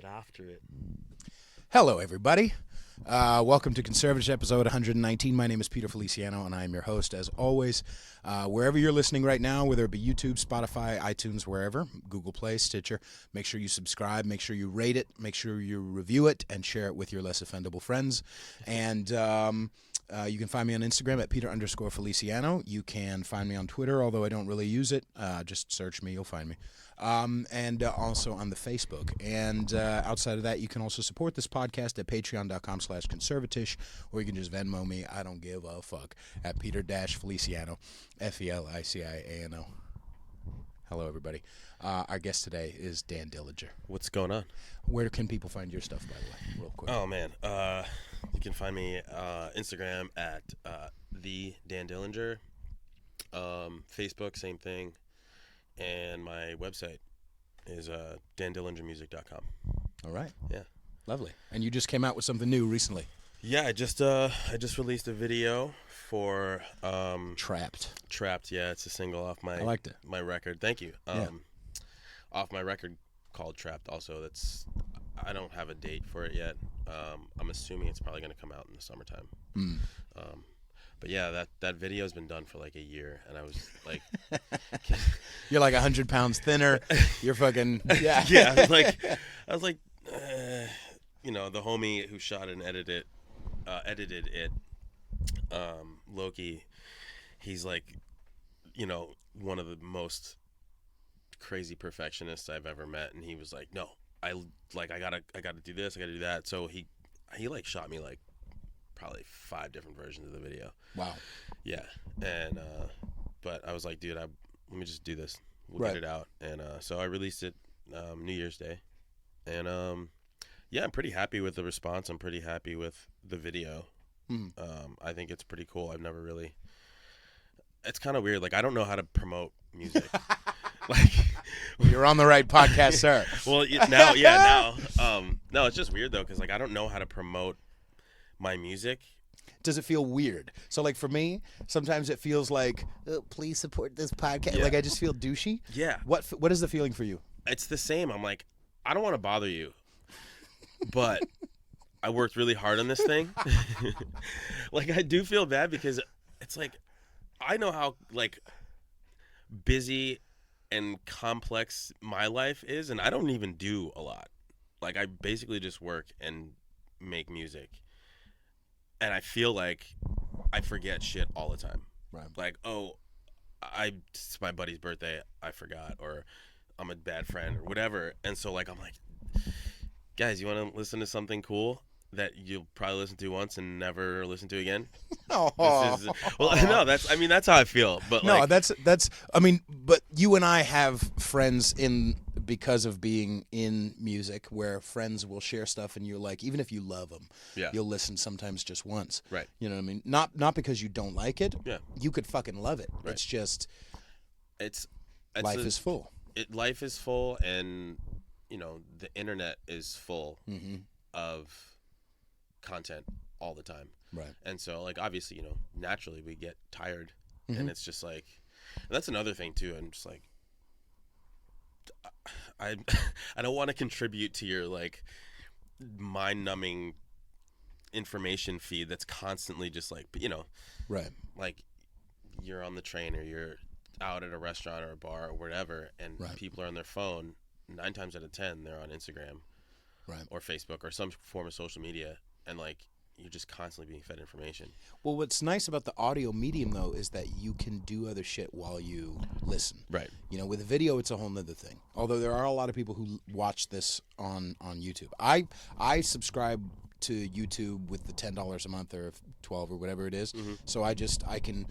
After it. Hello, everybody. Welcome to CONSERVATISH episode 119. My name is Peter Feliciano, and I am your host, as always. Wherever you're listening right now, whether it be YouTube, Spotify, iTunes, wherever, Google Play, Stitcher, make sure you subscribe, make sure you rate it, make sure you review it, and share it with your less offendable friends. And you can find me on Instagram at Peter_Feliciano. You can find me on Twitter, although I don't really use it. Just search me, you'll find me. And also on the Facebook. And outside of that, you can also support this podcast at patreon.com/conservatish, or you can just Venmo me. I don't give a fuck. At Peter-Feliciano, Feliciano. Hello, everybody. Our guest today is Dan Dillinger. What's going on? Where can people find your stuff, by the way, real quick? Oh, man. You can find me Instagram at the Dan Dillinger. Facebook, same thing. And my website is dandillingermusic.com. All right. Yeah. Lovely. And you just came out with something new recently. Yeah, I just released a video for Trapped. Yeah, it's a single off my I liked it. my record. Thank you. Yeah. Off my record called Trapped. Also, I don't have a date for it yet. I'm assuming it's probably going to come out in the summertime. Mm. But yeah, that video's been done for like a year, and I was like, You're like 100 pounds thinner. You're fucking yeah. yeah. I was like, the homie who shot and edited it, Loki. He's like, one of the most crazy perfectionists I've ever met, and he was like, no, I gotta do this, I gotta do that. So he like shot me like probably 5 different versions of the video. Wow. Yeah. And but I was like, dude, let me just do this. We'll Right. get it out. And so I released it New Year's Day. And yeah, I'm pretty happy with the response. I'm pretty happy with the video. Mm. I think it's pretty cool. I've never really. It's kind of weird. Like, I don't know how to promote music. Like, You're on the right podcast, sir. well, now. No, it's just weird though, because like I don't know how to promote my music. Does it feel weird? So, like, for me, sometimes it feels like, please support this podcast. Yeah. Like, I just feel douchey. Yeah. What is the feeling for you? It's the same. I'm like, I don't want to bother you, but I worked really hard on this thing. Like, I do feel bad because it's like, I know how like busy and complex my life is, and I don't even do a lot. Like, I basically just work and make music, and I feel like I forget shit all the time. Right. Like, oh, it's my buddy's birthday, I forgot, or I'm a bad friend, or whatever. And so, like, I'm like, guys, you want to listen to something cool that you'll probably listen to once and never listen to again? Oh. No, that's how I feel. But No, like, that's. I mean, but you and I have friends because of being in music, where friends will share stuff, and you're like, even if you love them, yeah, you'll listen sometimes just once. right. You know what I mean? Not because you don't like it. Yeah, You could fucking love it. Right. It's just it's life is full. Life is full, and the internet is full Mm-hmm. of content all the time. Right. And so, like, obviously, naturally we get tired, Mm-hmm. and it's just like, and that's another thing too. I'm just like, I don't want to contribute to your like mind-numbing information feed that's constantly just like, Right. like you're on the train or you're out at a restaurant or a bar or whatever, and Right. people are on their phone. 9 times out of 10, they're on Instagram, Right. or Facebook or some form of social media, and like you're just constantly being fed information. Well, what's nice about the audio medium, though, is that you can do other shit while you listen. Right. With a video, it's a whole nother thing. Although there are a lot of people who watch this on YouTube. I subscribe to YouTube with the $10 a month or $12 or whatever it is. Mm-hmm. So I can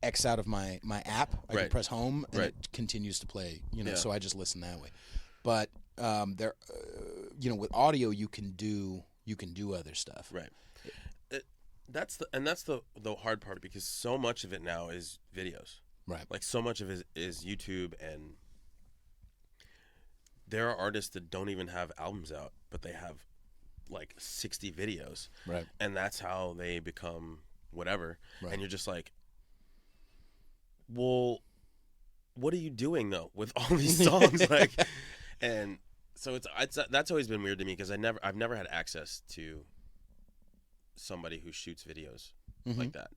X out of my app. I can Right. press home and Right. it continues to play. Yeah. So I just listen that way. But with audio, you can do other stuff. Right. That's the hard part, because so much of it now is videos. Right. Like, so much of it is YouTube, and there are artists that don't even have albums out, but they have like 60 videos. Right. And that's how they become whatever. Right. And you're just like, well, what are you doing though with all these songs? Like, and So it's that's always been weird to me because I've never had access to somebody who shoots videos like that.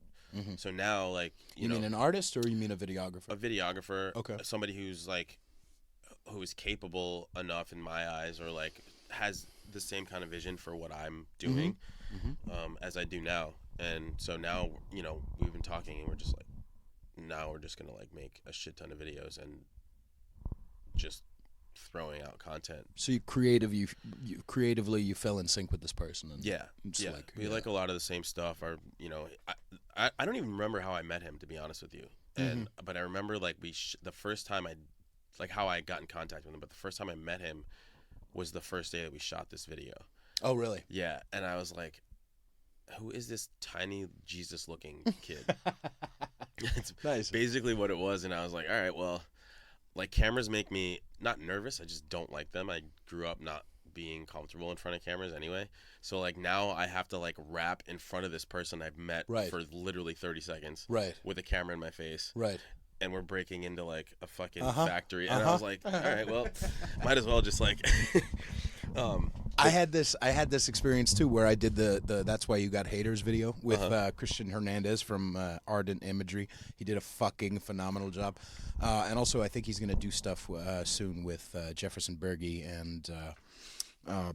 So now, like, you mean an artist or you mean a videographer? A videographer, okay, somebody who's like, who is capable enough in my eyes, or like has the same kind of vision for what I'm doing as I do now. And so now, you know, we've been talking and we're just like, now we're just gonna like make a shit ton of videos and just throwing out content. So you creatively you fell in sync with this person. And yeah. We like a lot of the same stuff. Or, you know, I don't even remember how I met him, to be honest with you. And but I remember like the first time like how I got in contact with him. But the first time I met him was the first day that we shot this video. Oh, really? Yeah, and I was like, who is this tiny Jesus-looking kid? It's nice. Basically what it was, and I was like, all right, well, like, cameras make me not nervous. I just don't like them. I grew up not being comfortable in front of cameras anyway. So, like, now I have to, like, rap in front of this person I've met for literally 30 seconds. Right. With a camera in my face. Right. And we're breaking into, like, a fucking factory. And I was like, all right, well, might as well just, like... I had this experience too where I did the That's Why You Got Haters video with Christian Hernandez from Ardent Imagery. He did a fucking phenomenal job, and also I think he's gonna do stuff soon with Jefferson Berge and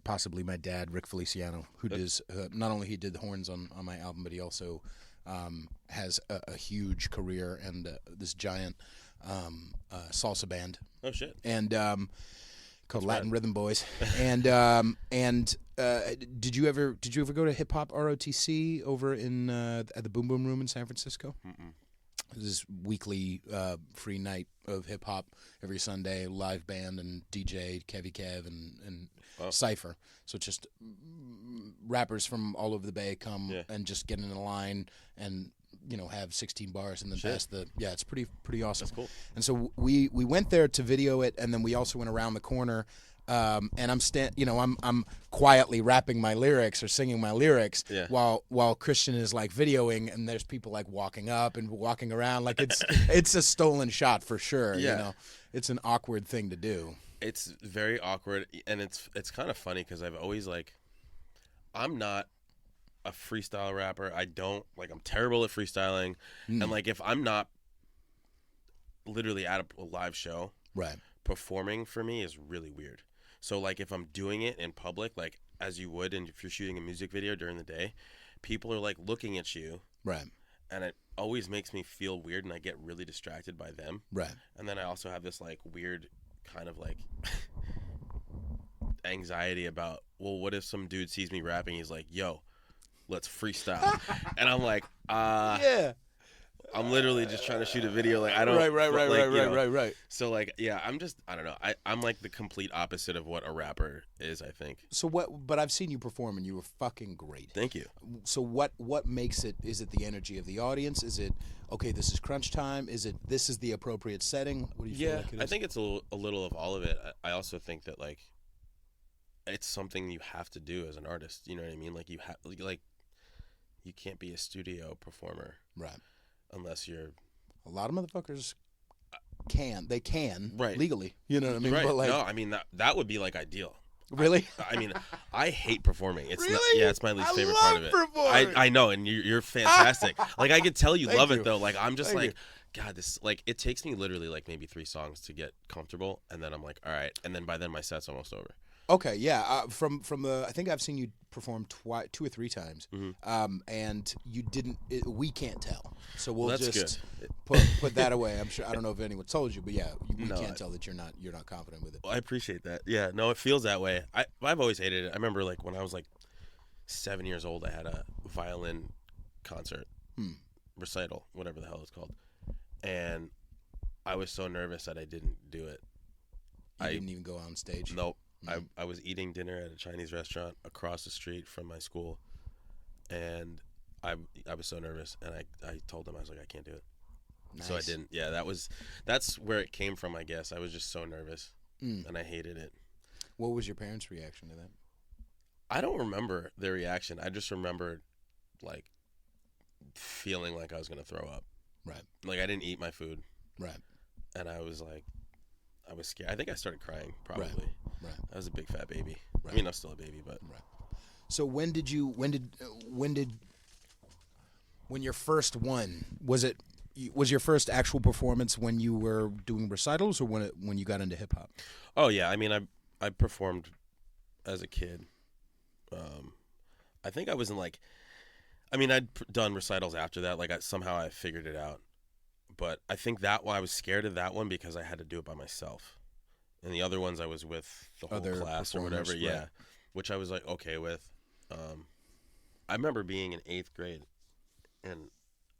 possibly my dad Rick Feliciano, who does not only he did the horns on my album, but he also has a huge career and this giant salsa band. Oh shit! And called Latin Rhythm Boys. And did you ever go to Hip Hop ROTC over in at the Boom Boom Room in San Francisco? This weekly free night of hip hop every Sunday, live band and DJ Kev and Cypher. So just rappers from all over the Bay come and just get in a line and, you know, have 16 bars and then pass the it's pretty awesome. That's cool. And so we went there to video it, and then we also went around the corner, and I'm quietly rapping my lyrics or singing my lyrics while Christian is like videoing, and there's people like walking up and walking around like it's a stolen shot for sure. You know, it's an awkward thing to do. It's very awkward, and it's kind of funny because I've always like, I'm not a freestyle rapper. I'm terrible at freestyling. And like, if I'm not literally at a live show, performing for me is really weird. So like, if I'm doing it in public, like as you would, and if you're shooting a music video during the day, people are like looking at you. Right. And it always makes me feel weird, and I get really distracted by them. Right. And then I also have this like weird kind of like anxiety about, well, what if some dude sees me rapping, he's like, yo, let's freestyle. And I'm like, I'm literally just trying to shoot a video. Like, I don't. Right. So like, I don't know. I'm like the complete opposite of what a rapper is, I think. So but I've seen you perform and you were fucking great. Thank you. So what makes it? Is it the energy of the audience? Is it, okay, this is crunch time? Is it, this is the appropriate setting? What do you feel like it is? I think it's a little of all of it. I also think that like, it's something you have to do as an artist. You know what I mean? Like, you have, like, you can't be a studio performer. Right. Unless you're... A lot of motherfuckers can right. legally. You know what I mean? Right. But like, no, I mean, that would be like ideal. Really? I mean, I hate performing. It's really? It's my least favorite part of it. I know, and you're fantastic. Like, I could tell you love it though. Like, I'm just like, God, this, like, it takes me literally like maybe 3 songs to get comfortable, and then I'm like, all right, and then by then my set's almost over. Okay, yeah. From the, I think I've seen you perform 2 or 3 times, and you didn't. We can't tell, so we'll just put that away. I'm sure. I don't know if anyone told you, but yeah, we can't tell that you're not confident with it. Well, I appreciate that. Yeah, no, it feels that way. I've always hated it. I remember like when I was like 7 years old, I had a violin concert, recital, whatever the hell it's called, and I was so nervous that I didn't do it. I didn't even go on stage. Nope. I was eating dinner at a Chinese restaurant across the street from my school, and I was so nervous, and I told them, I was like, I can't do it. Nice. So I didn't. Yeah, that's where it came from, I guess. I was just so nervous, and I hated it. What was your parents' reaction to that? I don't remember their reaction. I just remember, like, feeling like I was going to throw up. Right. Like, I didn't eat my food. Right. And I was like, I was scared. I think I started crying, probably. Right. Right. I was a big fat baby. Right. I mean, I'm still a baby, but. Right. So when your first one, was your first actual performance when you were doing recitals, or when you got into hip hop? Oh yeah, I mean, I performed as a kid. I think I was in like, I mean, I'd done recitals after that. Like somehow I figured it out, but I think that one I was scared of that one because I had to do it by myself, and the other ones I was with the whole Other class or whatever. performers, Yeah, right. which I was like okay with. I remember being in 8th grade, and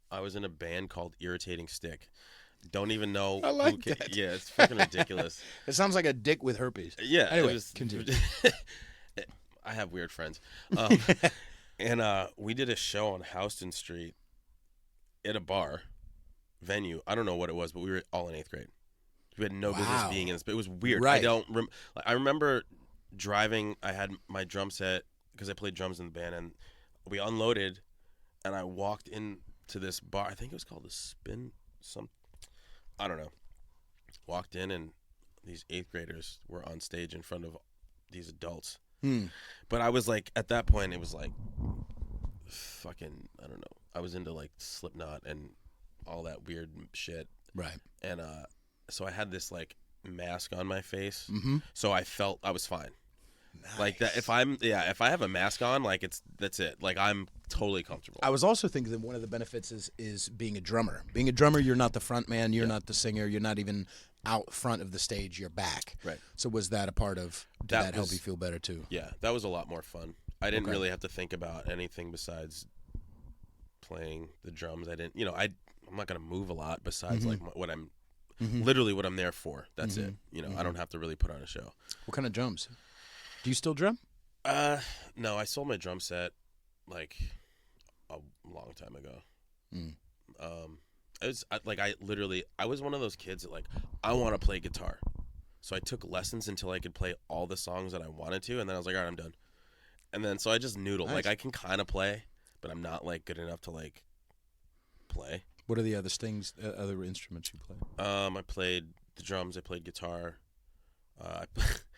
I was in a band called Irritating Stick. Don't even know. I like that. Yeah, it's freaking ridiculous. It sounds like a dick with herpes. Yeah. Anyway, continue. I have weird friends. And we did a show on Houston Street at a bar venue. I don't know what it was, but we were all in 8th grade. We had no business being in this, but it was weird. Right. I remember driving. I had my drum set because I played drums in the band, and we unloaded, and I walked into this bar. I think it was called the Spin. I don't know. Walked in, and these 8th graders were on stage in front of these adults. But I was like, at that point, it was like, fucking, I don't know. I was into like Slipknot and all that weird shit. Right. And so I had this like mask on my face. Mm-hmm. So I felt I was fine. Nice. Like that. If I have a mask on, like that's it. Like I'm totally comfortable. I was also thinking that one of the benefits is being a drummer. Being a drummer, you're not the front man, you're not the singer, you're not even out front of the stage, you're back. Right. So was that a part of, did that help you feel better too? Yeah, that was a lot more fun. I didn't really have to think about anything besides playing the drums. I didn't, I'm not going to move a lot besides like what I'm, literally what I'm there for. That's it. I don't have to really put on a show. What kind of drums? Do you still drum? No, I sold my drum set like a long time ago. I was one of those kids that like, I want to play guitar. So I took lessons until I could play all the songs that I wanted to, and then I was like, all right, I'm done. And then so I just noodled. Nice. Like I can kind of play, but I'm not like good enough to like play. What are the other other instruments you play? I played the drums. I played guitar.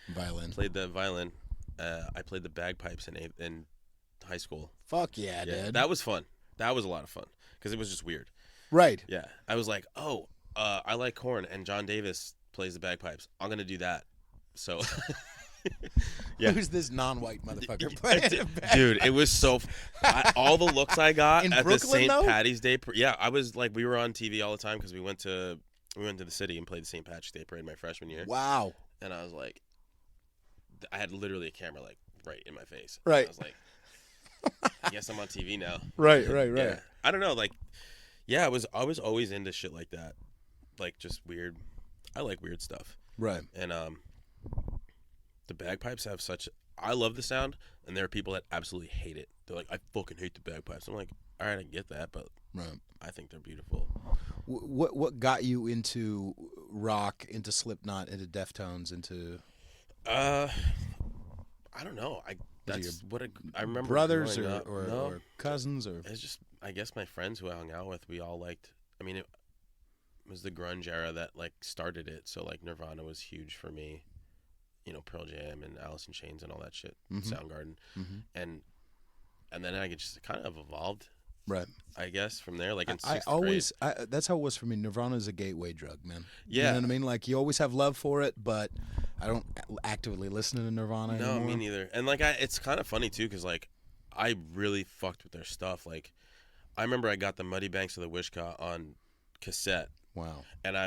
Violin. Played the violin. I played the bagpipes in high school. Fuck yeah, dude. That was fun. That was a lot of fun because it was just weird. Right. Yeah. I was like, I like Korn, and John Davis plays the bagpipes. I'm gonna do that. So. Yeah. Who's this non-white motherfucker playing? Dude, it was so. All the looks I got in at Brooklyn, the St. though? Patty's Day. Yeah, I was like, we were on TV all the time because we went to the city and played the St. Patrick's Day parade my freshman year. Wow. And I was like, I had literally a camera like right in my face. Right. And I was like, I guess I'm on TV now. Right. Yeah. I don't know, like, yeah, I was always into shit like that, like just weird. I like weird stuff. Right. And the bagpipes have I love the sound, and there are people that absolutely hate it. They're like, I fucking hate the bagpipes. I'm like, all right, I get that, but I think they're beautiful. What got you into rock, into Slipknot, into Deftones, into? I don't know. I remember. Brothers no. or cousins or? It's just, I guess my friends who I hung out with, we all liked. I mean, it was the grunge era that like started it. So like Nirvana was huge for me. Pearl Jam and Alice in Chains and all that shit, Soundgarden, and then I just kind of evolved, right? I guess from there, like in sixth grade. That's how it was for me. Nirvana is a gateway drug, man. Yeah, you know what I mean. Like you always have love for it, but I don't actively listen to Nirvana anymore. No, me neither. And like it's kind of funny too, because like I really fucked with their stuff. Like I remember I got the Muddy Banks of the Wishkah on cassette. Wow. And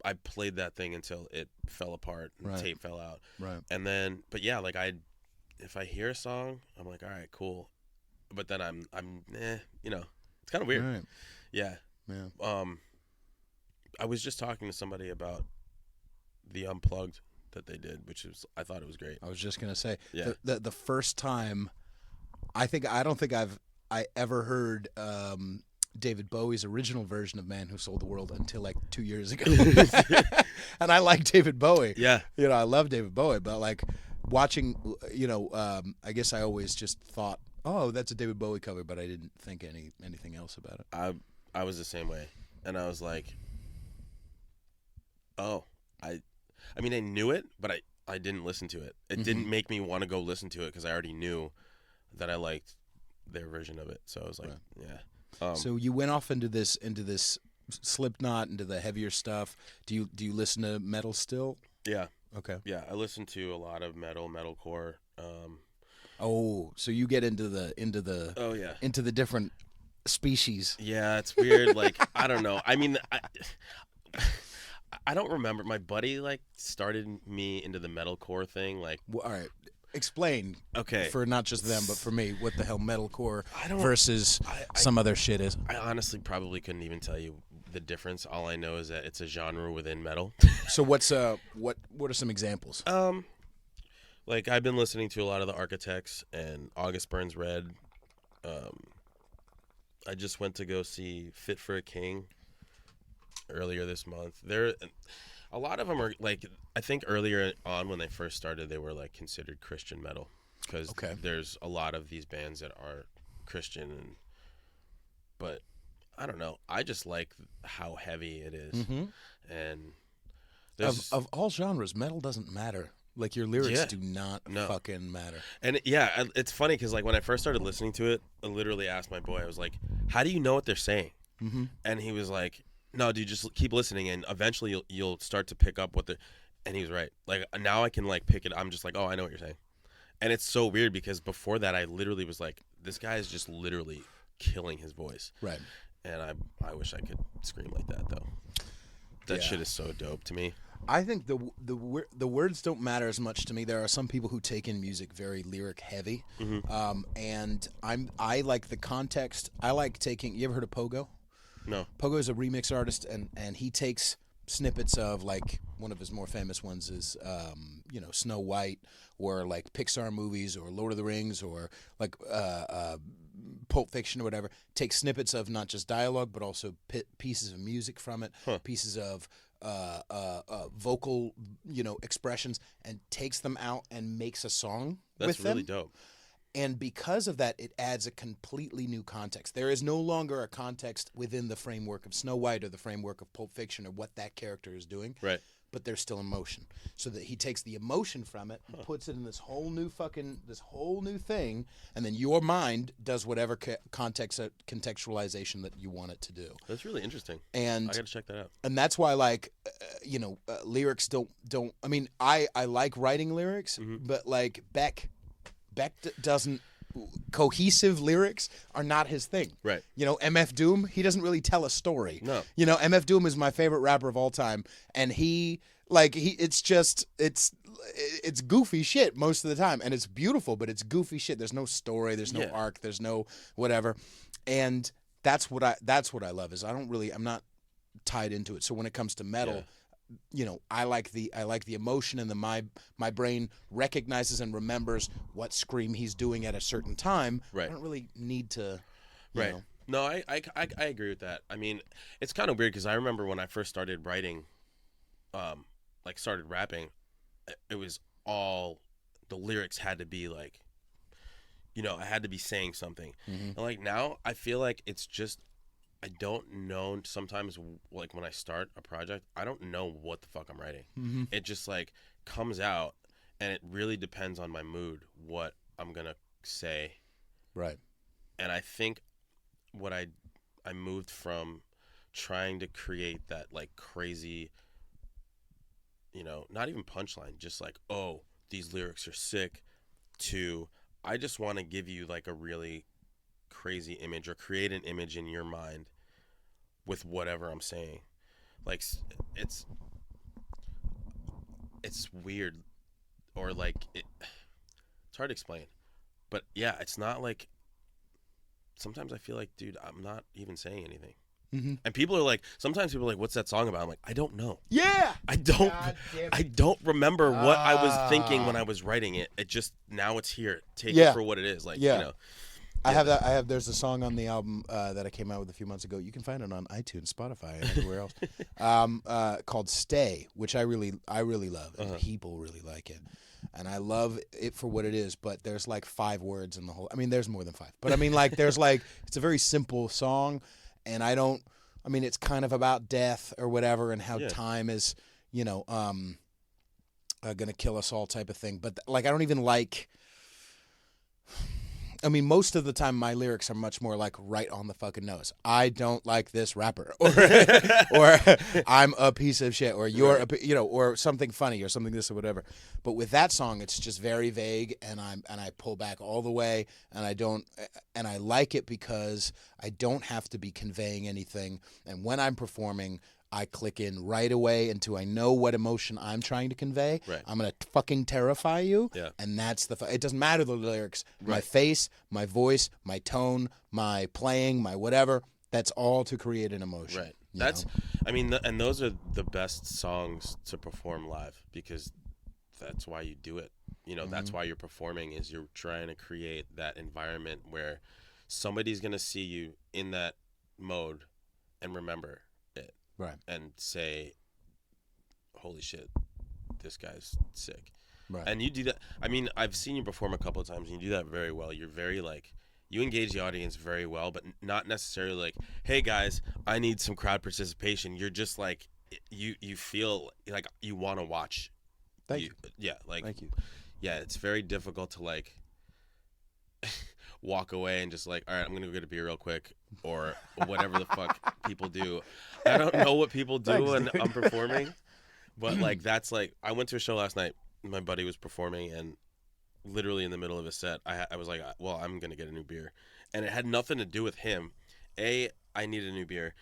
I played that thing until it fell apart and the tape fell out. Right. And then, but yeah, like if I hear a song, I'm like, all right, cool. But then I'm it's kind of weird. Right. Yeah. Yeah. I was just talking to somebody about the Unplugged that they did, I thought it was great. I was just gonna say, yeah. The first time, I don't think I ever heard David Bowie's original version of Man Who Sold the World until like 2 years ago. And I like David Bowie. Yeah. I love David Bowie, but like watching, I guess I always just thought, oh, that's a David Bowie cover, but I didn't think anything else about it. I was the same way. And I was like, oh, I mean, I knew it, but I didn't listen to it. It didn't make me want to go listen to it because I already knew that I liked their version of it. So I was like, yeah. So you went off into this Slipknot, into the heavier stuff. Do you listen to metal still? Yeah. Okay. Yeah, I listen to a lot of metalcore. So you get into the Oh yeah, into the different species. Yeah, it's weird. Like I don't know. I mean, I don't remember. My buddy like started me into the metalcore thing. Like, well, all right, explain. Okay, for not just them, but for me, what the hell metalcore versus I some other shit is. I honestly probably couldn't even tell you the difference. All I know is that it's a genre within metal. So what are some examples? Like I've been listening to a lot of the Architects and August Burns Red. I just went to go see Fit for a King earlier this month. A lot of them are like, I think earlier on when they first started, they were like considered Christian metal because there's a lot of these bands that are Christian, but I don't know. I just like how heavy it is, and of all genres, metal doesn't matter. Like your lyrics do not fucking matter. And yeah, it's funny because like when I first started listening to it, I literally asked my boy, I was like, "How do you know what they're saying?" And he was like, "No, dude, just keep listening, and eventually you'll start to pick up what they're." And he was right. Like now I can like pick it. I'm just like, "Oh, I know what you're saying." And it's so weird because before that, I literally was like, "This guy is just literally killing his voice." Right. And I wish I could scream like that though. That shit is so dope to me. I think the words don't matter as much to me. There are some people who take in music very lyric heavy, and I like the context. I like taking. You ever heard of Pogo? No. Pogo is a remix artist, and he takes snippets of, like, one of his more famous ones is Snow White, or like Pixar movies, or Lord of the Rings, or like Pulp Fiction or whatever. Takes snippets of not just dialogue but also pieces of music from it, pieces of vocal, expressions, and takes them out and makes a song with them. That's really dope. And because of that, it adds a completely new context. There is no longer a context within the framework of Snow White or the framework of Pulp Fiction or what that character is doing. Right. But there's still emotion. So that he takes the emotion from it, and puts it in this whole new thing, and then your mind does whatever contextualization that you want it to do. That's really interesting. And I got to check that out. And that's why, like, lyrics don't. I mean, I like writing lyrics, but like Beck doesn't. Cohesive lyrics are not his thing. Right. MF Doom, he doesn't really tell a story. No. MF Doom is my favorite rapper of all time, and it's goofy shit most of the time, and it's beautiful, but it's goofy shit. There's no story, there's no arc, there's no whatever. And that's what I love is I'm not tied into it. So when it comes to metal, I like the emotion, and my brain recognizes and remembers what scream he's doing at a certain time. Right. I don't really need to. Right. No, I agree with that. I mean, it's kind of weird because I remember when I first started writing, started rapping, it was all the lyrics had to be like, I had to be saying something. And like now, I feel like it's just. I don't know sometimes, like when I start a project, I don't know what the fuck I'm writing. It just like comes out, and it really depends on my mood, what I'm going to say. Right. And I think what I moved from trying to create that like crazy, not even punchline, just like, oh, these lyrics are sick, to I just want to give you like a really crazy image or create an image in your mind with whatever I'm saying. Like it's weird, or like it's hard to explain, but yeah, it's not like sometimes I feel like, dude, I'm not even saying anything. And sometimes people are like, what's that song about? I'm like, I don't know. Yeah. I don't remember what I was thinking when I was writing it. It just, now it's here. Take it for what it is. Like, There's a song on the album that I came out with a few months ago. You can find it on iTunes, Spotify, and everywhere else. Called "Stay," which I really love, and people really like it, and I love it for what it is. But there's like 5 words in the whole. I mean, there's more than 5, but I mean, like, there's like it's a very simple song, and it's kind of about death or whatever, and how time is, gonna kill us all type of thing. But like, I don't even like. I mean, most of the time, my lyrics are much more like right on the fucking nose. I don't like this rapper, or I'm a piece of shit, or you're, or something funny, or something this or whatever. But with that song, it's just very vague, and I pull back all the way, and I like it because I don't have to be conveying anything, and when I'm performing, I click in right away until I know what emotion I'm trying to convey. Right. I'm going to fucking terrify you. Yeah. And that's it doesn't matter the lyrics. Right. My face, my voice, my tone, my playing, my whatever. That's all to create an emotion. Right. That's, I mean, and those are the best songs to perform live because that's why you do it. That's why you're performing is you're trying to create that environment where somebody's going to see you in that mode and remember it. Right. And say, holy shit, this guy's sick. Right. And you do that. I mean, I've seen you perform a couple of times, and you do that very well. You're very, you engage the audience very well, but not necessarily like, hey, guys, I need some crowd participation. You're just like, you feel like you want to watch. Thank you. Yeah. Thank you. Yeah, it's very difficult to, walk away and just all right, I'm gonna go get a beer real quick or whatever the fuck people do. I don't know what people do when I'm performing, but that's I went to a show last night. My buddy was performing, and literally in the middle of a set, I was like, well, I'm gonna get a new beer, and it had nothing to do with him. A, I needed a new beer.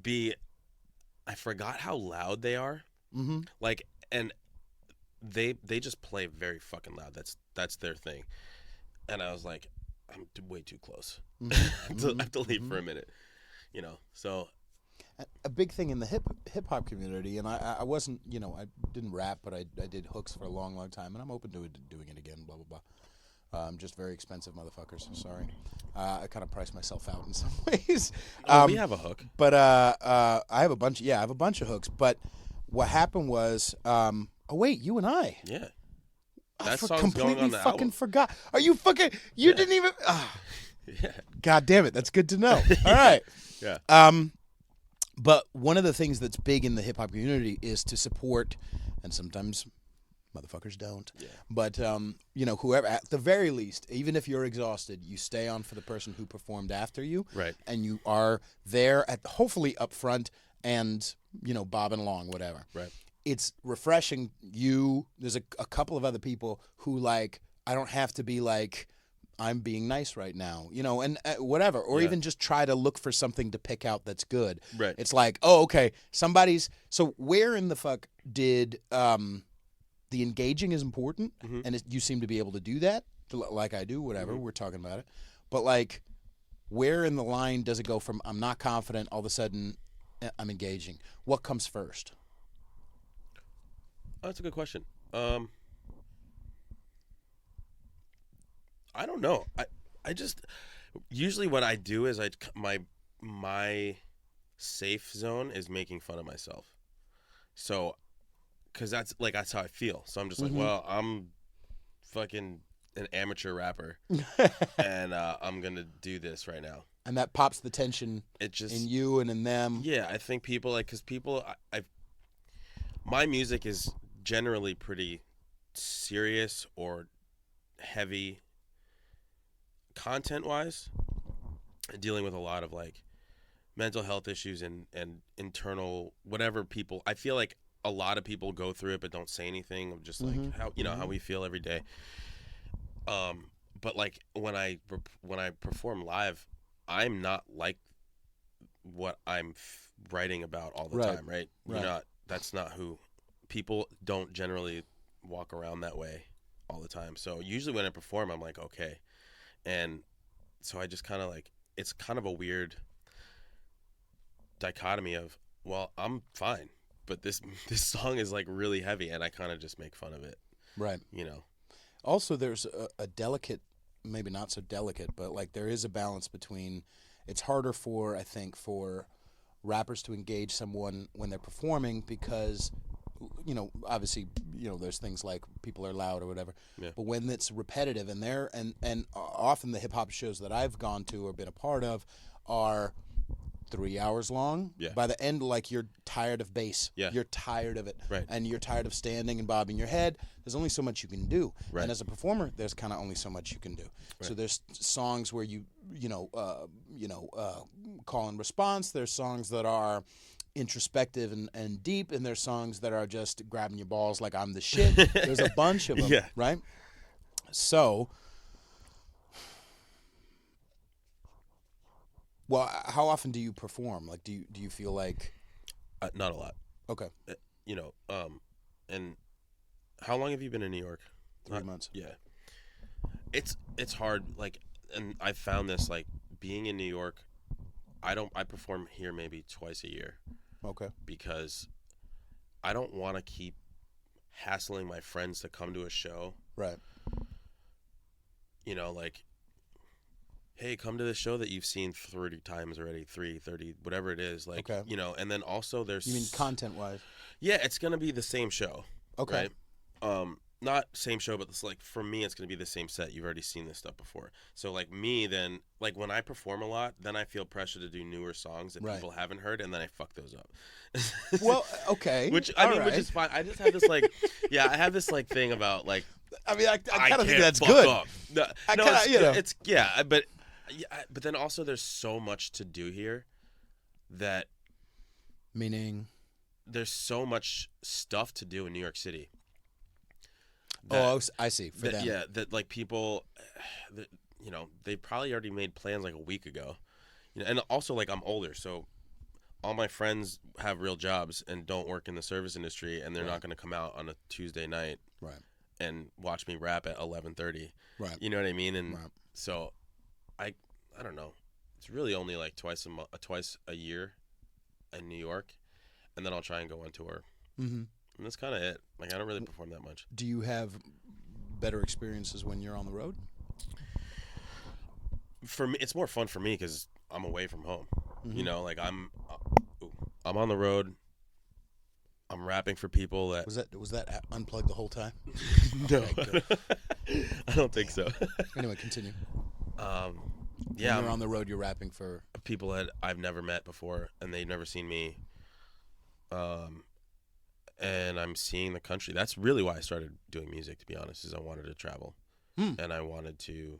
B, I forgot how loud they are. Mm-hmm. And they just play very fucking loud. That's their thing, and I was like, I'm way too close. Mm-hmm. I have to leave for a minute, So a big thing in the hip hop community, and I wasn't, I didn't rap, but I did hooks for a long, long time, and I'm open to doing it again. Blah blah blah. Just very expensive motherfuckers. Sorry, I kind of price myself out in some ways. We have a hook, but I have a bunch. Yeah, I have a bunch of hooks. But what happened was, oh wait, you and I. Yeah. I song's completely going on the fucking album. forgot. Are you fucking? You didn't even. Yeah. God damn it! That's good to know. All right. Yeah. But one of the things that's big in the hip hop community is to support, and sometimes motherfuckers don't. Yeah. But whoever, at the very least, even if you're exhausted, you stay on for the person who performed after you. Right. And you are there at hopefully up front and bobbing along, whatever. Right. It's refreshing. There's a couple of other people who I don't have to be I'm being nice right now, and whatever, or even just try to look for something to pick out that's good. Right. It's oh, okay, so where in the fuck did the engaging is important, and you seem to be able to do that, like I do, whatever, we're talking about it, but where in the line does it go from I'm not confident, all of a sudden I'm engaging? What comes first? Oh, that's a good question. I don't know. I just usually what I do is my safe zone is making fun of myself. So, because that's how I feel. So I'm just well, I'm fucking an amateur rapper, and I'm gonna do this right now. And that pops the tension in you and in them. Yeah, I think people because people, my music is generally pretty serious or heavy content-wise, dealing with a lot of mental health issues and internal whatever people. I feel like a lot of people go through it but don't say anything of just how how we feel every day. But when I perform live, I'm not like what I'm writing about all the time, right? You're not. That's not who people don't generally walk around that way all the time. So usually when I perform, I'm okay, and so I just kind of it's kind of a weird dichotomy of I'm fine, but this song is really heavy, and I kind of just make fun of it, right? Also, there's a delicate, maybe not so delicate, but there is a balance between. It's harder I think for rappers to engage someone when they're performing because, obviously, there's things like people are loud or whatever. Yeah. But when it's repetitive and often the hip hop shows that I've gone to or been a part of are 3 hours long. Yeah. By the end, like, you're tired of bass. Yeah. You're tired of it. Right. And you're tired of standing and bobbing your head. There's only so much you can do. Right. And as a performer, there's kind of only so much you can do. Right. So there's songs where call and response. There's songs that are introspective and deep, and there's songs that are just grabbing your balls like I'm the shit. There's a bunch of them, Yeah. right? So, well, how often do you perform? Like, do you feel like... Not a lot. Okay. And how long have you been in New York? 3 months. Yeah. It's hard, like, and I found this, like, being in New York, I perform here maybe twice a year. Okay. Because I don't want to keep hassling my friends to come to a show. Right. You know, like, hey, come to this show that you've seen 30 times already, 30, whatever it is. Like, Okay. you know, and then also there's... You mean content-wise? Yeah, it's going to be the same show. Okay. Right? Not same show, but it's like, for me, it's going to be the same set. You've already seen this stuff before. So, like, me, then, like, when I perform a lot, then I feel pressure to do newer songs that people haven't heard, and then I fuck those up. Well, okay. Which is fine. I just have this, like, I have this, like, thing about, like... I mean, I kind of think can't that's fuck good. Up. But then also there's so much to do here that... Meaning? There's so much stuff to do in New York City. I see. For them. Yeah, that, like, people, you know, they probably already made plans, like, a week ago. You know, and also, like, I'm older, so all my friends have real jobs and don't work in the service industry, and they're not going to come out on a Tuesday night and watch me rap at 11:30. Right. You know what I mean? And so I don't know. It's really only, like, twice a year in New York, and then I'll try and go on tour. Mm-hmm. And that's kind of it. Like, I don't really perform that much. Do you have better experiences when you're on the road? For me, it's more fun for me because I'm away from home. Mm-hmm. You know, like, I'm on the road. I'm rapping for people that... Was that unplugged the whole time? No. Okay, I don't think so. Anyway, continue. Yeah. When you're on the road, you're rapping for... people that I've never met before, and they've never seen me. And I'm seeing the country. That's really why I started doing music, to be honest, is I wanted to travel. And I wanted to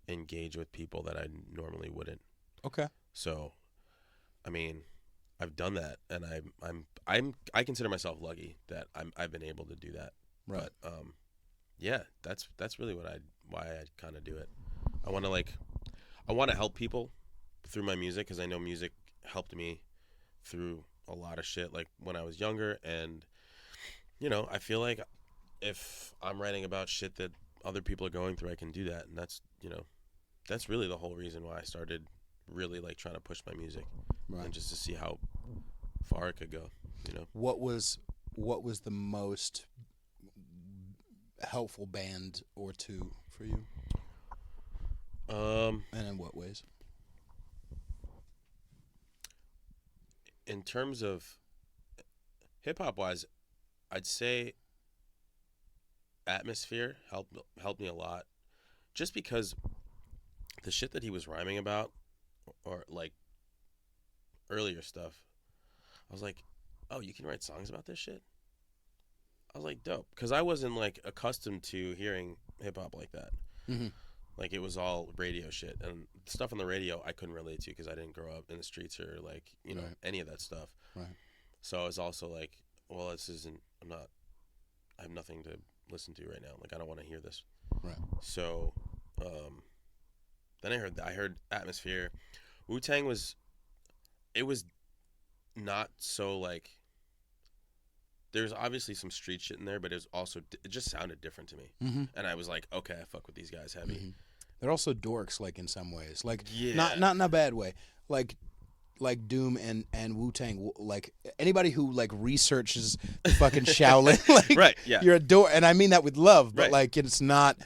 engage with people that I normally wouldn't. Okay. So, I mean, I've done that, and I consider myself lucky that I've been able to do that. Right. But yeah, that's really why I kind of do it. I want to help people through my music, because I know music helped me through a lot of shit, like, when I was younger. And, you know, I feel like if I'm writing about shit that other people are going through, I can do that. And that's, you know, that's really the whole reason why I started really, like, trying to push my music, and just to see how far it could go, you know. What was the most helpful band or two for you? And in what ways? In terms of hip-hop wise, I'd say Atmosphere helped me a lot, just because the shit that he was rhyming about, or, like, earlier stuff, I was like, oh, you can write songs about this shit? I was like, dope, because I wasn't, like, accustomed to hearing hip-hop like that. Mm-hmm. Like, it was all radio shit, and stuff on the radio I couldn't relate to because I didn't grow up in the streets or, like, you know, any of that stuff. Right. So I was also like, well, I have nothing to listen to right now. Like, I don't want to hear this. Right. So, then I heard Atmosphere. Wu-Tang was not so, like, there's obviously some street shit in there, but it just sounded different to me. Mm-hmm. And I was like, okay, I fuck with these guys heavy. Mm-hmm. They're also dorks, like, in some ways. Like, not in a bad way. Like Doom and Wu-Tang, like, anybody who, like, researches the fucking Shaolin, like, right, yeah. You're a dork. And I mean that with love, but, like, it's not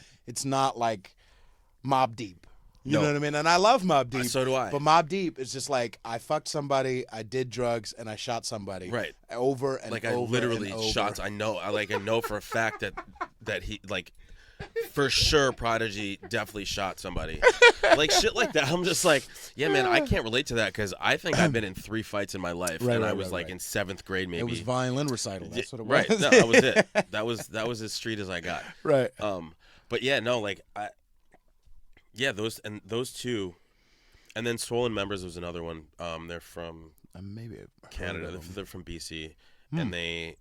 like Mobb Deep. You know what I mean? And I love Mobb Deep. So do I. But Mobb Deep is just like, I fucked somebody, I did drugs, and I shot somebody. Right. Over and like, over. Like, I literally and over. shots. I know for a fact that he, like, for sure Prodigy definitely shot somebody. Like shit like that. I'm just like, yeah, man, I can't relate to that because I think I've been in 3 fights in my life, and I was in 7th grade maybe. It was violin recital. That's what it was. Right. No, that was it. That was as street as I got. Right. But yeah, no, like those two, and then Swollen Members was another one. They're from maybe Canada. They're from BC, and they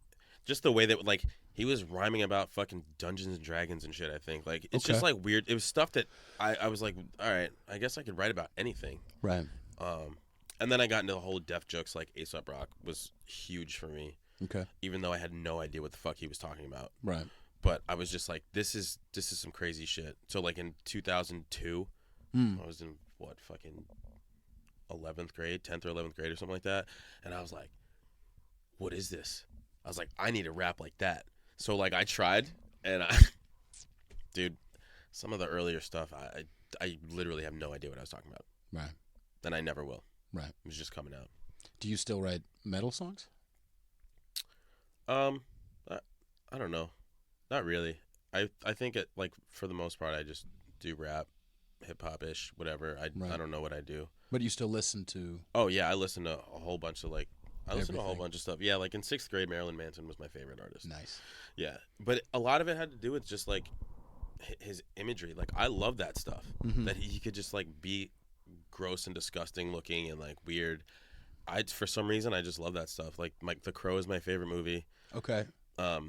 just the way that like. He was rhyming about fucking Dungeons and Dragons and shit, I think. Like, it's just, like, weird. It was stuff that I was like, all right, I guess I could write about anything. Right. And then I got into the whole deaf jokes, like A$AP Rock was huge for me. Okay. Even though I had no idea what the fuck he was talking about. Right. But I was just like, this is some crazy shit. So, like, in 2002, I was in, fucking 11th grade, 10th or 11th grade or something like that. And I was like, what is this? I was like, I need to rap like that. So, like, I tried, and dude, some of the earlier stuff, I literally have no idea what I was talking about. Right. And I never will. Right. It was just coming out. Do you still write metal songs? I don't know. Not really. I think, for the most part, I just do rap, hip-hop-ish, whatever. I don't know what I do. But you still listen to... Oh, yeah, I listen to a whole bunch of, I listen to a whole bunch of stuff. Yeah, like in 6th grade, Marilyn Manson was my favorite artist. Nice. Yeah, but a lot of it had to do with just like his imagery. Like I love that stuff. That he could just like be gross and disgusting looking and like weird. For some reason I just love that stuff. Like The Crow is my favorite movie. Okay. I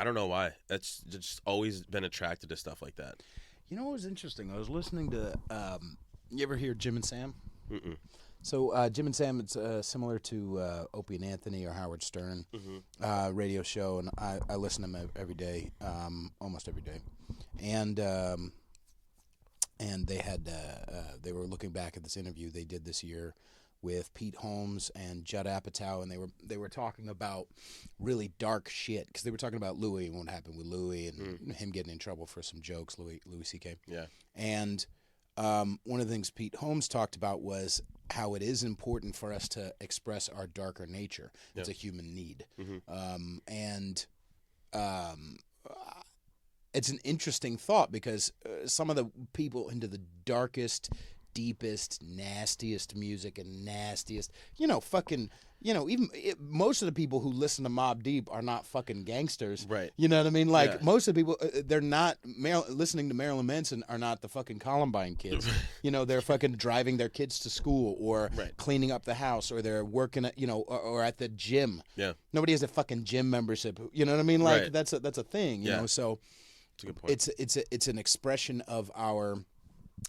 don't know why. That's just always been attracted to stuff like that. You know what was interesting? I was listening to. You ever hear Jim and Sam? Mm-mm. So Jim and Sam, it's similar to Opie and Anthony or Howard Stern radio show, and I listen to them every day, almost every day, and they had they were looking back at this interview they did this year with Pete Holmes and Judd Apatow, and they were talking about really dark shit because they were talking about Louis and what happened with Louis and him getting in trouble for some jokes, Louis C.K. Yeah, and one of the things Pete Holmes talked about was how it is important for us to express our darker nature. It's a human need. It's an interesting thought because some of the people into the darkest, deepest, nastiest music and nastiest, most of the people who listen to Mobb Deep are not fucking gangsters. Right. You know what I mean? Like most of the people, they're not listening to Marilyn Manson are not the fucking Columbine kids. They're fucking driving their kids to school or cleaning up the house or they're working at, or at the gym. Yeah. Nobody has a fucking gym membership. You know what I mean? Like that's a thing, you know? So that's a good point. It's an expression of our...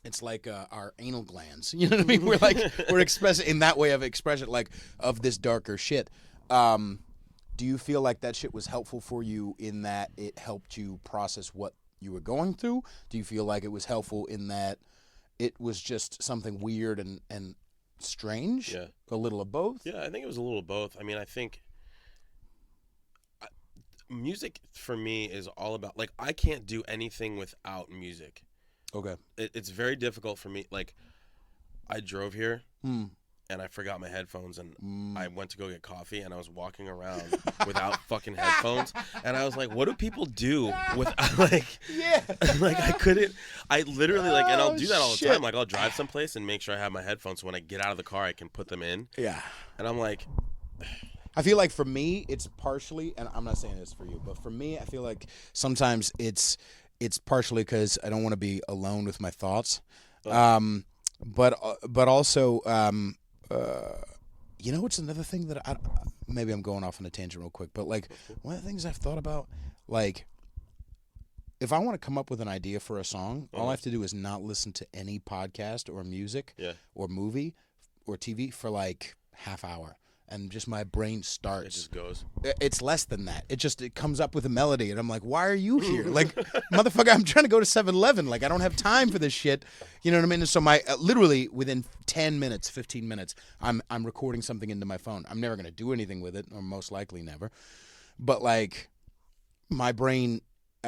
It's like our anal glands. You know what I mean? We're expressing in that way of expression, like of this darker shit. Do you feel like that shit was helpful for you in that it helped you process what you were going through? Do you feel like it was helpful in that it was just something weird and strange? Yeah. A little of both? Yeah, I think it was a little of both. I mean, I think music for me is all about, like, I can't do anything without music. Okay. It's very difficult for me. Like, I drove here and I forgot my headphones and I went to go get coffee and I was walking around without fucking headphones and I was like, what do people do without like I literally like, and I'll do that all the time. Like I'll drive someplace and make sure I have my headphones so when I get out of the car I can put them in. Yeah. And I'm like, I feel like for me it's partially, and I'm not saying this for you, but for me I feel like sometimes it's partially because I don't want to be alone with my thoughts, but also, it's another thing that maybe I'm going off on a tangent real quick, but like one of the things I've thought about, like if I want to come up with an idea for a song, all I have to do is not listen to any podcast or music or movie or TV for like half hour. And just my brain starts. It just goes. It's less than that. It comes up with a melody, and I'm like, why are you here? Like, motherfucker, I'm trying to go to 7-Eleven. Like, I don't have time for this shit. You know what I mean? And so literally within 10 minutes, 15 minutes, I'm recording something into my phone. I'm never going to do anything with it, or most likely never. But like, my brain.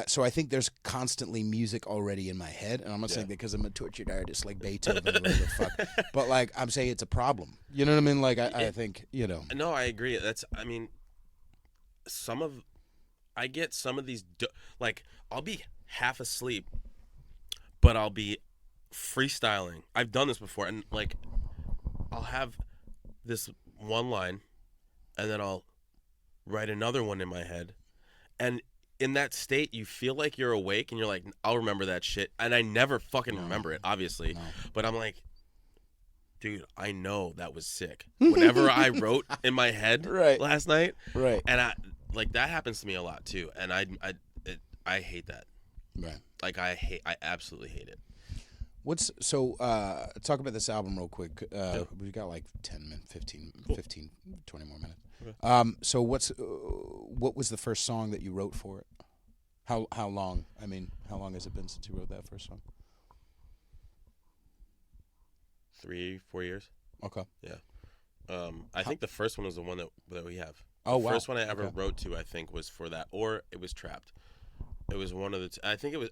So I think there's constantly music already in my head, and I'm not saying that because I'm a tortured artist like Beethoven or whatever the fuck. But like I'm saying, it's a problem. You know what I mean? Like I think No, I agree. I get some of these like I'll be half asleep, but I'll be freestyling. I've done this before, and like I'll have this one line, and then I'll write another one in my head, and in that state you feel like you're awake, and you're like, I'll remember that shit, and I never fucking remember it, obviously, but I'm like, dude, I know that was sick. Whatever I wrote in my head last night, and I like that happens to me a lot too, and I hate that. Right. Like I absolutely hate it. Talk about this album real quick. We've got like 10 minutes, 15, 20 more minutes. Okay. So what was the first song that you wrote for it? How long? I mean, how long has it been since you wrote that first song? 3-4 years. Okay. Yeah. I think the first one was the one that we have. Oh, the wow. first one I ever wrote to, I think, was for that, or it was Trapped. It was one of the. I think it was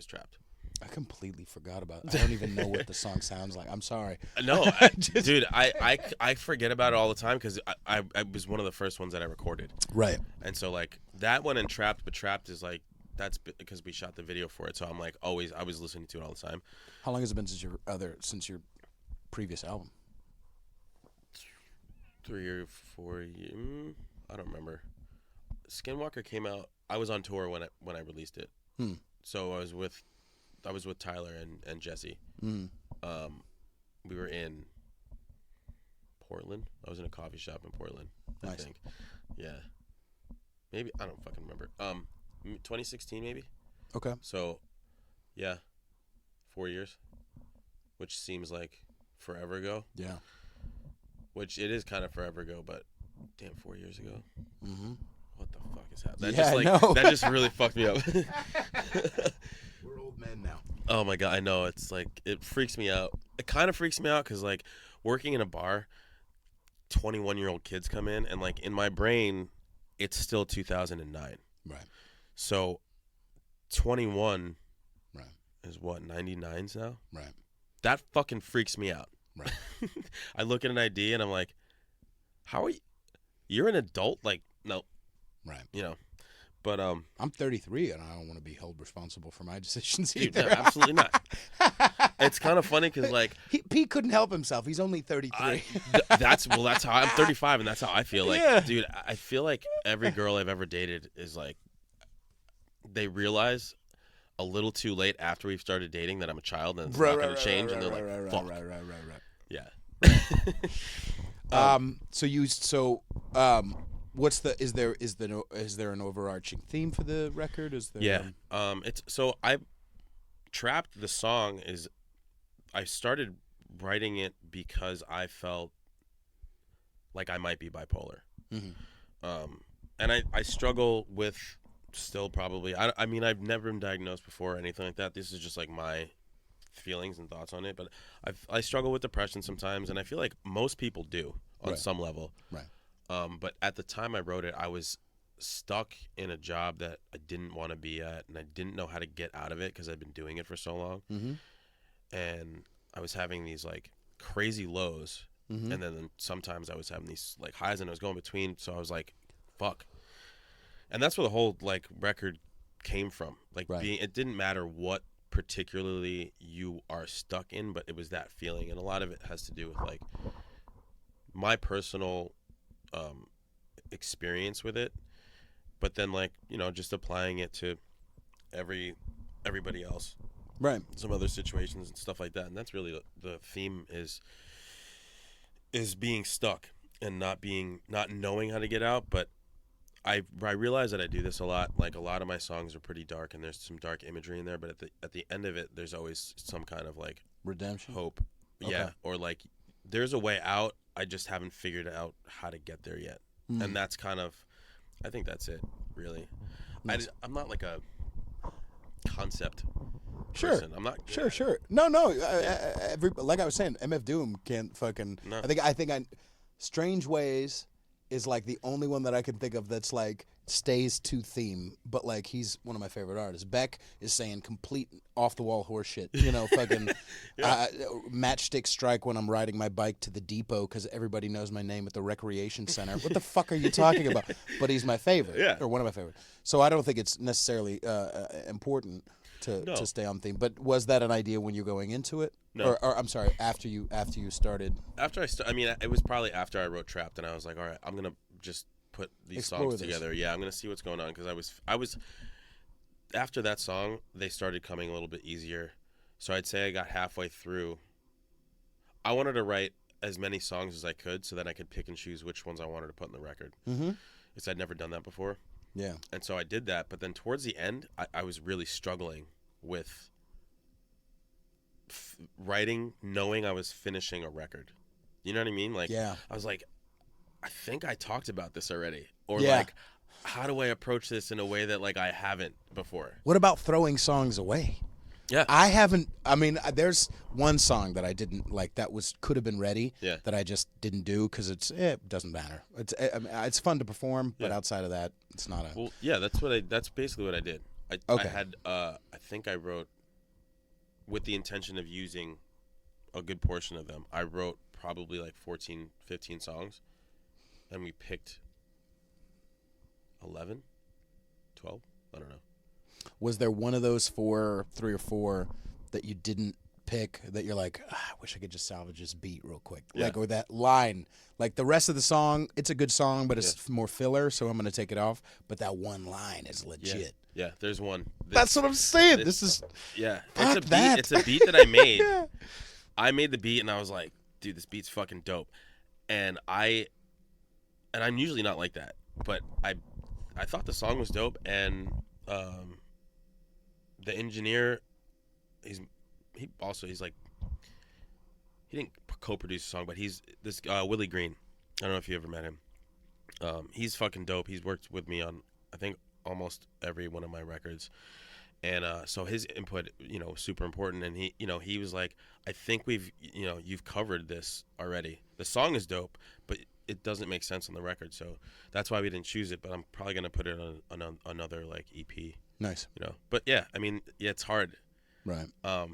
Trapped. I completely forgot about it. I don't even know what the song sounds like. I'm sorry. No, dude, I forget about it all the time because I was one of the first ones that I recorded. Right. And so like that one and Trapped, but Trapped is like that's because we shot the video for it. So I'm like I was listening to it all the time. How long has it been since your previous album? 3 or 4 years. I don't remember. Skinwalker came out. I was on tour when I released it. So I was with Tyler and Jesse. We were in Portland. I was in a coffee shop in Portland. I think. Yeah. Maybe I don't fucking remember. 2016 maybe. Okay. So, yeah, 4 years, which seems like forever ago. Yeah. Which it is kind of forever ago, but damn, 4 years ago. Mm-hmm. What the fuck is happening? That just really fucked me up. We're old men now. Oh my god, I know. It's like it freaks me out. It kind of freaks me out because like working in a bar, 21-year-old kids come in, and like in my brain, it's still 2009. Right. So, 21. Right. Is what 99s now. Right. That fucking freaks me out. Right. I look at an ID and I'm like, how are you? You're an adult? Like, no. Right. You know. But I'm 33 and I don't want to be held responsible for my decisions dude, either. No, absolutely not. It's kind of funny because like Pete couldn't help himself. He's only 33. That's how I'm 35 and that's how I feel. Like, yeah. Dude, I feel like every girl I've ever dated is like they realize a little too late after we've started dating that I'm a child and it's not going to change, and they're like, "Fuck." Right. Yeah. What's the is there an overarching theme for the record? Is there? Yeah. It's so Trapped. The song is. I started writing it because I felt like I might be bipolar. Mm-hmm. And I struggle with still probably. I mean, I've never been diagnosed before or anything like that. This is just like my feelings and thoughts on it. But I struggle with depression sometimes, and I feel like most people do on some level. Right. But at the time I wrote it, I was stuck in a job that I didn't want to be at, and I didn't know how to get out of it because I'd been doing it for so long. Mm-hmm. And I was having these like crazy lows, and then sometimes I was having these like highs, and I was going between. So I was like, "Fuck," and that's where the whole like record came from. Like it didn't matter what particularly you are stuck in, but it was that feeling, and a lot of it has to do with like my personal experience with it, but then like just applying it to everybody else, right? Some other situations and stuff like that, and that's really the theme is being stuck and not knowing how to get out. But I realize that I do this a lot. Like a lot of my songs are pretty dark, and there's some dark imagery in there, but at the end of it, there's always some kind of like redemption, hope, yeah, or like there's a way out. I just haven't figured out how to get there yet. And that's kind of, I think that's it, really. Nice. I'm not like a concept person. I'm not. Sure. No. Like I was saying, MF Doom can't fucking. No. I think Strange Ways is like the only one that I can think of that's like stays to theme, but like he's one of my favorite artists. Beck is saying complete off the wall horse shit. You know, fucking matchstick strike when I'm riding my bike to the depot because everybody knows my name at the recreation center. What the fuck are you talking about? But he's my favorite, or one of my favorites. So I don't think it's necessarily important to stay on theme. But was that an idea when you're going into it? No. Or I'm sorry, after you started. I mean, it was probably after I wrote Trapped, and I was like, all right, I'm gonna just put these songs together. Yeah, I'm gonna see what's going on because I was after that song they started coming a little bit easier. So I'd say I got halfway through. I wanted to write as many songs as I could so that I could pick and choose which ones I wanted to put in the record. Because I'd never done that before. Yeah. And so I did that, but then towards the end, I was really struggling with writing, knowing I was finishing a record. You know what I mean? Like, I was like, I think I talked about this already. Or like, how do I approach this in a way that like I haven't before? What about throwing songs away? Yeah. I haven't. I mean, there's one song that I didn't like that could have been ready that I just didn't do because it doesn't matter. It's fun to perform, but outside of that, it's not a. Well, yeah, that's basically what I did. I had I think I wrote with the intention of using a good portion of them. I wrote probably like 14, 15 songs. And we picked 11, 12, I don't know. Was there one of those 3 or 4 that you didn't pick that you're like, I wish I could just salvage this beat real quick? Like, or that line. Like the rest of the song, it's a good song, but it's more filler, so I'm going to take it off. But that one line is legit. Yeah, there's one. That's what I'm saying. This is... Yeah, it's a beat that I made. I made the beat, and I was like, dude, this beat's fucking dope. And I'm usually not like that, but I thought the song was dope, and the engineer, he's like, he didn't co-produce the song, but he's this Willie Green. I don't know if you ever met him. He's fucking dope. He's worked with me on I think almost every one of my records, and so his input, super important. And he was like, I think you've covered this already. The song is dope, but it doesn't make sense on the record, so that's why we didn't choose it. But I'm probably gonna put it on another like EP. Nice. But yeah, I mean, it's hard. Right. I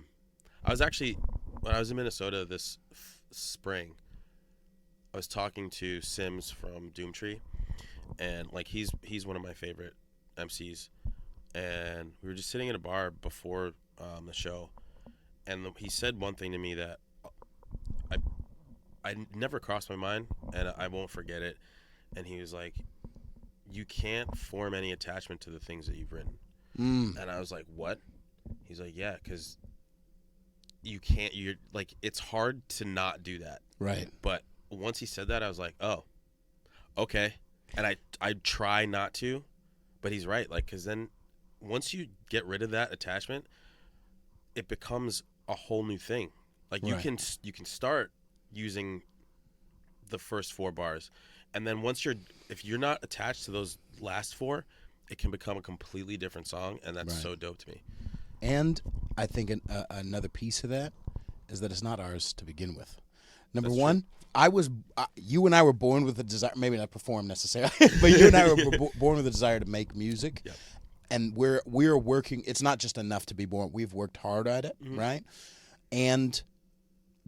was actually when I was in Minnesota this spring, I was talking to Sims from Doomtree, and like he's one of my favorite MCs, and we were just sitting at a bar before the show, and he said one thing to me that I never crossed my mind, and I won't forget it. And he was like, you can't form any attachment to the things that you've written. And I was like, what? He's like, yeah, because you can't, you're like, it's hard to not do that. Right. But once he said that, I was like, oh, okay. And I try not to, but he's right. Like, because then once you get rid of that attachment, it becomes a whole new thing. Like you can start using the first 4 bars, and then if you're not attached to those last 4, it can become a completely different song, and that's so dope to me. And I think another piece of that is that it's not ours to begin with. Number that's one, true. You and I were born with a desire, maybe not perform necessarily, but you and I were born with a desire to make music. Yep. And we're working. It's not just enough to be born. We've worked hard at it, right? And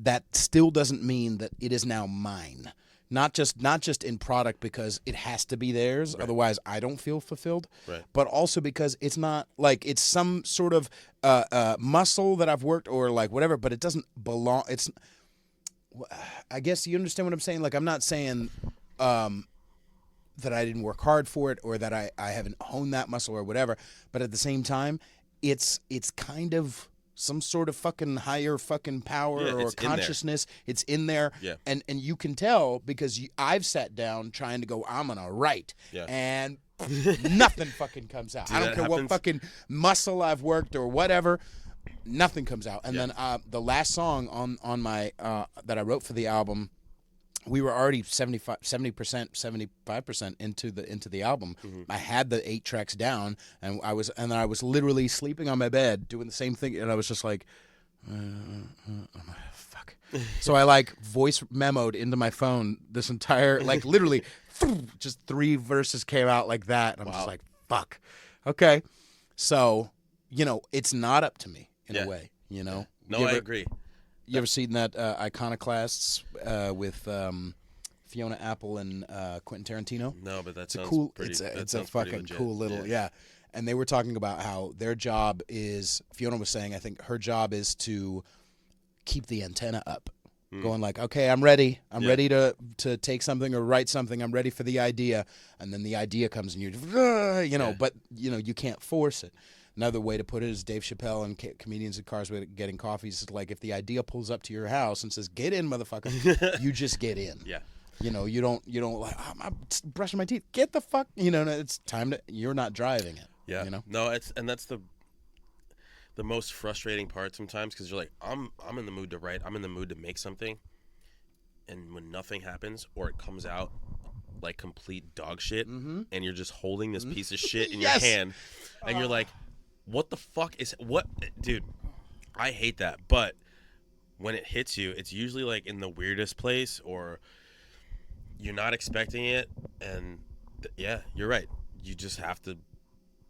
that still doesn't mean that it is now mine. Not just in product because it has to be theirs, otherwise I don't feel fulfilled. Right. But also because it's not like it's some sort of muscle that I've worked or like whatever, but it doesn't belong. It's, I guess you understand what I'm saying. Like I'm not saying that I didn't work hard for it or that I haven't honed that muscle or whatever. But at the same time, it's kind of some sort of fucking higher fucking power or consciousness. It's in there. Yeah. And you can tell because I've sat down trying to go, I'm going to write. Yeah. And nothing fucking comes out. I don't care what fucking muscle I've worked or whatever. Nothing comes out. And then the last song on my that I wrote for the album, we were already 75% into the album. Mm-hmm. I had the 8 tracks down, and I was literally sleeping on my bed doing the same thing, and I was just like, fuck. So I like voice memoed into my phone this entire, like literally just 3 verses came out like that. And I'm just Wow. like, fuck. Okay. So, it's not up to me in a way, No, You I ever- agree. You ever seen that Iconoclasts with Fiona Apple and Quentin Tarantino? No, but that It's a sounds cool. pretty, It's that a sounds pretty fucking legit. cool little And they were talking about how their job is. Fiona was saying, I think her job is to keep the antenna up, going like, okay, I'm ready. I'm ready to take something or write something. I'm ready for the idea, and then the idea comes and but you can't force it. Another way to put it is Dave Chappelle and comedians in cars with getting coffees is like if the idea pulls up to your house and says, "Get in, motherfucker," you just get in. Yeah. You don't like, I'm brushing my teeth. Get the fuck, it's time to, you're not driving it. Yeah. No, that's the most frustrating part sometimes, because you're like, I'm in the mood to write. I'm in the mood to make something. And when nothing happens or it comes out like complete dog shit, and you're just holding this piece of shit in your hand, and you're like, what the fuck is what, dude? I hate that. But when it hits you, it's usually like in the weirdest place, or you're not expecting it, and you're right. You just have to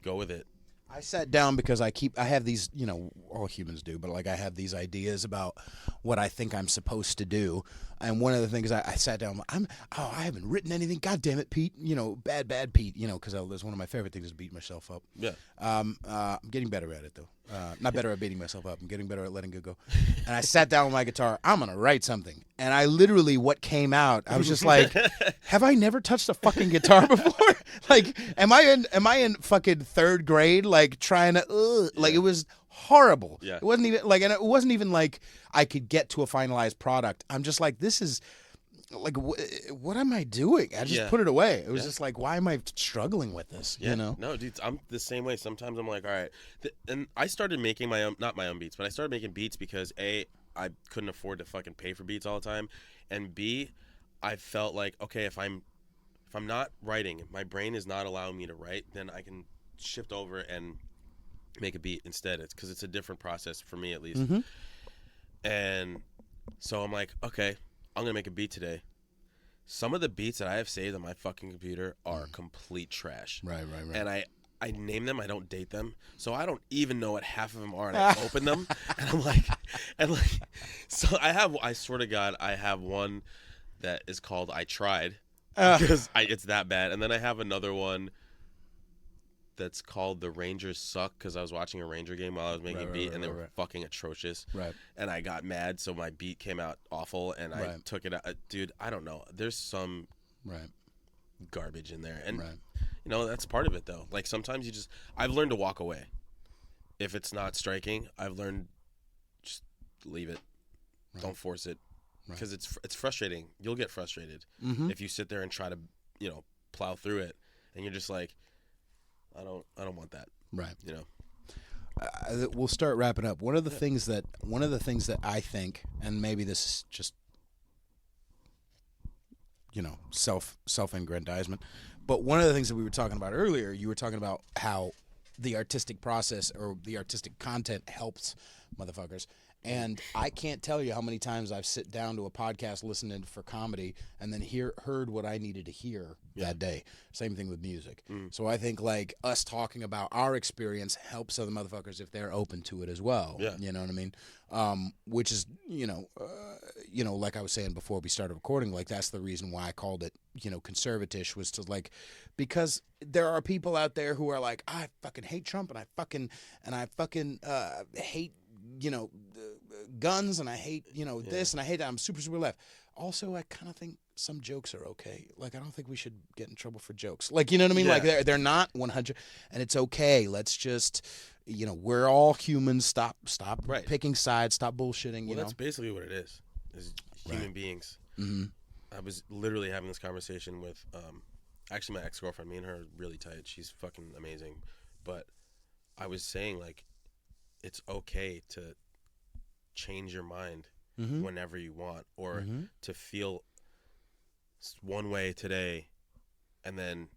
go with it. I sat down because I have these, all humans do, but like I have these ideas about what I think I'm supposed to do. And one of the things I sat down, I haven't written anything. God damn it, Pete. Bad Pete, because that's one of my favorite things is beating myself up. Yeah. I'm getting better at it, though. Not better at beating myself up. I'm getting better at letting it go. And I sat down with my guitar. I'm going to write something. And I literally, what came out, I was just like, have I never touched a fucking guitar before? Like, am I in fucking 3rd grade, like trying to, like, it was horrible. Yeah. It wasn't even like, and it wasn't even like I could get to a finalized product. I'm just like, this is like, what am I doing? I just put it away. It was just like, why am I struggling with this? No, dude, I'm the same way. Sometimes I'm like, all right. And I started making my own, not my own beats, but I started making beats because A, I couldn't afford to fucking pay for beats all the time, and B, I felt like, okay, if I'm not writing, if my brain is not allowing me to write, then I can shift over and make a beat instead. It's because it's a different process for me, at least. And so I'm like, okay, I'm gonna make a beat today. Some of the beats that I have saved on my fucking computer are complete trash. Right. And I name them, I don't date them, so I don't even know what half of them are, and I open them, and I'm like, so I swear to God, I have one that is called I Tried, because it's that bad, and then I have another one that's called The Rangers Suck, because I was watching a Ranger game while I was making a beat, and they were fucking atrocious. Right. And I got mad, so my beat came out awful, and I took it out. Dude, I don't know. There's some garbage in there. And, that's part of it, though. Like, sometimes I've learned to walk away. If it's not striking, I've learned just leave it. Don't force it. Because it's frustrating. You'll get frustrated if you sit there and try to, plow through it, and you're just like, I don't want that. Right. We'll start wrapping up. One of the things that I think, and maybe this is just self-aggrandizement, but one of the things that we were talking about earlier, you were talking about how the artistic process or the artistic content helps motherfuckers. And I can't tell you how many times I've sit down to a podcast listening for comedy and then heard what I needed to hear that day. Same thing with music. So I think like us talking about our experience helps other motherfuckers if they're open to it as well. Yeah. You know what I mean? Which is, like I was saying before we started recording, like that's the reason why I called it, conservatish, was to like, because there are people out there who are like, I fucking hate Trump and I fucking hate, guns, and I hate, this, and I hate that. I'm super, super left. Also, I kind of think some jokes are okay. Like, I don't think we should get in trouble for jokes. Like, you know what I mean? Like, they're not 100, and it's okay. Let's just, we're all humans. Stop picking sides. Stop bullshitting, Well, that's basically what it is human beings. Mm-hmm. I was literally having this conversation with, actually my ex-girlfriend. Me and her are really tight. She's fucking amazing. But I was saying, like, it's okay to change your mind whenever you want, or to feel one way today and then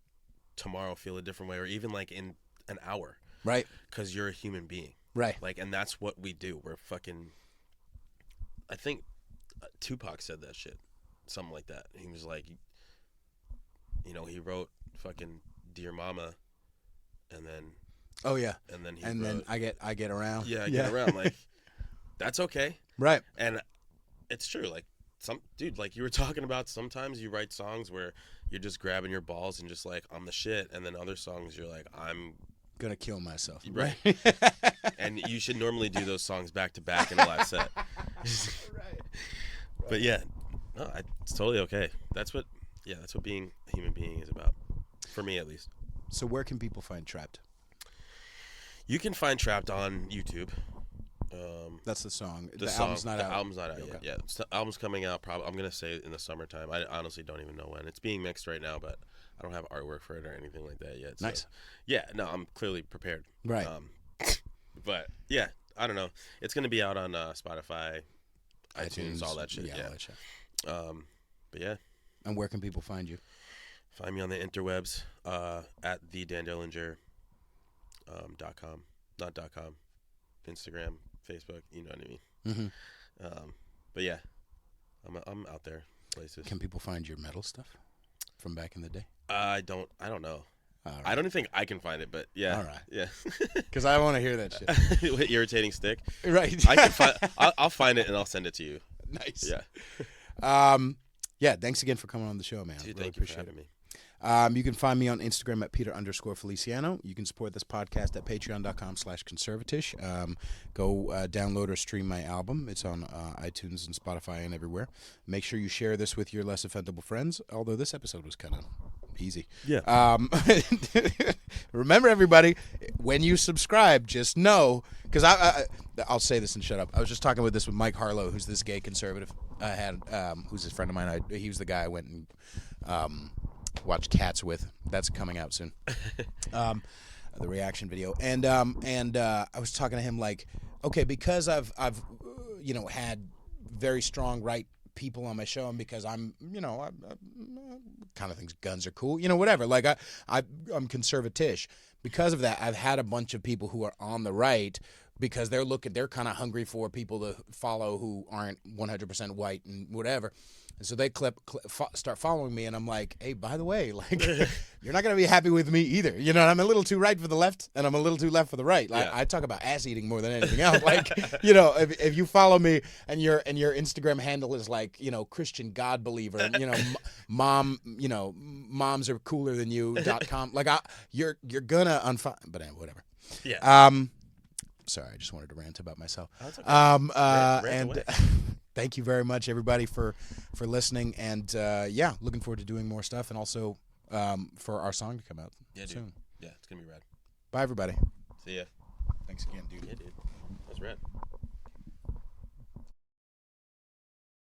tomorrow feel a different way, or even like in an hour, right? Because you're a human being, right? Like, and that's what we do. We're fucking, I think Tupac said that shit, something like that. He was like, you know, he wrote fucking Dear Mama, and then Oh yeah. and then he And wrote, then I get around. yeah, I get around. Like, that's okay. Right. And it's true. Like, dude, like you were talking about, sometimes you write songs where you're just grabbing your balls and just like, I'm the shit. And then other songs you're like, I'm gonna kill myself. right. And you should normally do those songs back to back in a live set. Right. But yeah, no, it's totally okay. That's what being a human being is about. For me, at least. So where can people find Trapped? You can find Trapped on YouTube. That's the song. The album's not out. The album's not out Okay. yet. Yeah, the album's coming out probably. I'm gonna say in the summertime. I honestly don't even know when. It's being mixed right now, but I don't have artwork for it or anything like that yet. So, Nice. yeah, no, I'm clearly prepared. Right. But yeah, I don't know. It's gonna be out on Spotify, iTunes, all that shit. Yeah. All that shit. But yeah, And where can people find you? find me on the interwebs at the Dan Dillinger .com, not .com, Instagram, Facebook. You know what I mean. Mm-hmm. But yeah, I'm out there places. Can people find your metal stuff from back in the day? I don't know. All right. I don't even think I can find it, but yeah. All right. Yeah. Because I want to hear that shit. With irritating stick. Right. I can find. I'll find it and I'll send it to you. Nice. Yeah. Yeah. Thanks again for coming on the show, man. Dude, Really thank you for appreciate having me. You can find me on Instagram at Peter_Feliciano. You can support this podcast at patreon.com/conservatish. Go download or stream my album. It's on iTunes and Spotify and everywhere. Make sure you share this with your less offendable friends, although this episode was kind of easy. Yeah. Remember, everybody, when you subscribe, just know, because I'll say this and shut up. I was just talking with Mike Harlow, who's this gay conservative I had, who's a friend of mine. He was the guy I went and watched Cats with. That's coming out soon. The reaction video, and I was talking to him like, okay, because I've had very strong right people on my show, and because I'm I kind of think guns are cool, whatever. Like I'm conservatish. Because of that, I've had a bunch of people who are on the right because they're kind of hungry for people to follow who aren't 100% white and whatever. And so they start following me, and I'm like, hey, by the way, like, you're not going to be happy with me either. I'm a little too right for the left, and I'm a little too left for the right. Like, I talk about ass eating more than anything else. Like, if you follow me and your Instagram handle is like, Christian God believer, moms are cooler than you.com. Like, you're gonna unfollow, but whatever. Yeah. Sorry, I just wanted to rant about myself. Oh, that's okay. Rant away. Thank you very much, everybody, for listening. And looking forward to doing more stuff, and also for our song to come out soon. Dude. Yeah, it's gonna be rad. Bye, everybody. See ya. Thanks again, dude. Yeah, dude. That's rad.